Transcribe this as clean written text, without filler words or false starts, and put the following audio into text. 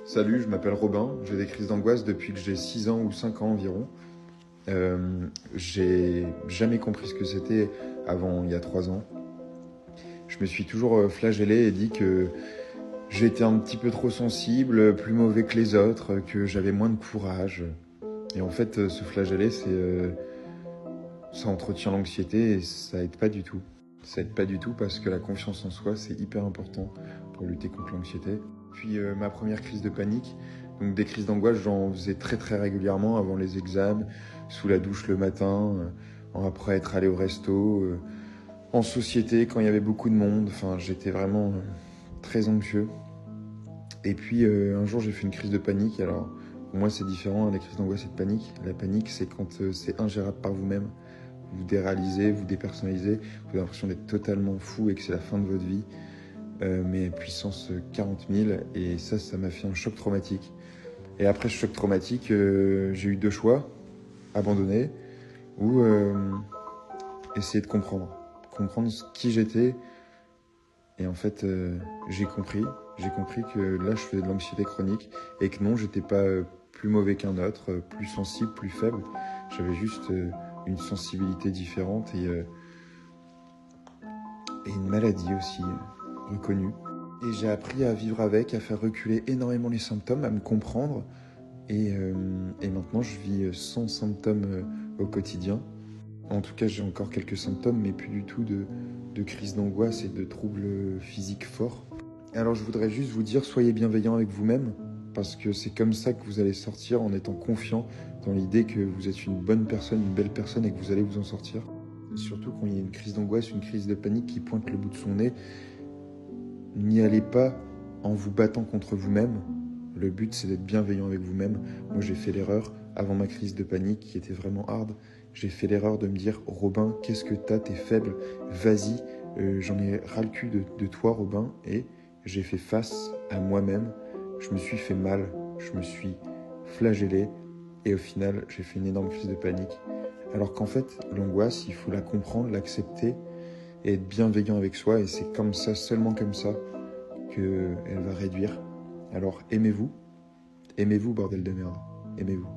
Salut, je m'appelle Robin, j'ai des crises d'angoisse depuis que j'ai 6 ans ou 5 ans environ. J'ai jamais compris ce que c'était avant il y a 3 ans. Je me suis toujours flagellé et dit que j'étais un petit peu trop sensible, plus mauvais que les autres, que j'avais moins de courage. Et en fait, ce flageller, ça entretient l'anxiété et ça aide pas du tout. Ça aide pas du tout parce que la confiance en soi, c'est hyper important pour lutter contre l'anxiété. Puis ma première crise de panique, donc des crises d'angoisse, j'en faisais très très régulièrement avant les examens, sous la douche le matin, après être allé au resto, en société quand il y avait beaucoup de monde. Enfin, j'étais vraiment très anxieux. Et puis un jour, j'ai fait une crise de panique. Alors, pour moi, c'est différent, les crises d'angoisse et de panique. La panique, c'est quand c'est ingérable par vous-même. Vous déréalisez, vous dépersonnalisez, vous avez l'impression d'être totalement fou et que c'est la fin de votre vie. Mais puissance 40 000, et ça m'a fait un choc traumatique. Et après ce choc traumatique, j'ai eu deux choix, abandonner ou essayer de comprendre qui j'étais. Et en fait, j'ai compris que là je faisais de l'anxiété chronique et que non, j'étais pas plus mauvais qu'un autre, plus sensible, plus faible. J'avais juste une sensibilité différente et une maladie aussi reconnue. Et j'ai appris à vivre avec, à faire reculer énormément les symptômes, à me comprendre. Et maintenant, je vis sans symptômes au quotidien. En tout cas, j'ai encore quelques symptômes, mais plus du tout de crise d'angoisse et de troubles physiques forts. Alors, je voudrais juste vous dire, soyez bienveillant avec vous-même, parce que c'est comme ça que vous allez sortir en étant confiant dans l'idée que vous êtes une bonne personne, une belle personne et que vous allez vous en sortir. Surtout quand il y a une crise d'angoisse, une crise de panique qui pointe le bout de son nez, n'y allez pas en vous battant contre vous-même. Le but, c'est d'être bienveillant avec vous-même. Moi, j'ai fait l'erreur, avant ma crise de panique, qui était vraiment hard, j'ai fait l'erreur de me dire « Robin, qu'est-ce que t'as? T'es faible, vas-y, j'en ai ras le cul de toi, Robin. » Et j'ai fait face à moi-même. Je me suis fait mal, je me suis flagellé. Et au final, j'ai fait une énorme crise de panique. Alors qu'en fait, l'angoisse, il faut la comprendre, l'accepter et être bienveillant avec soi. Et c'est comme ça, seulement comme ça, qu'elle va réduire. Alors aimez-vous, bordel de merde, aimez-vous.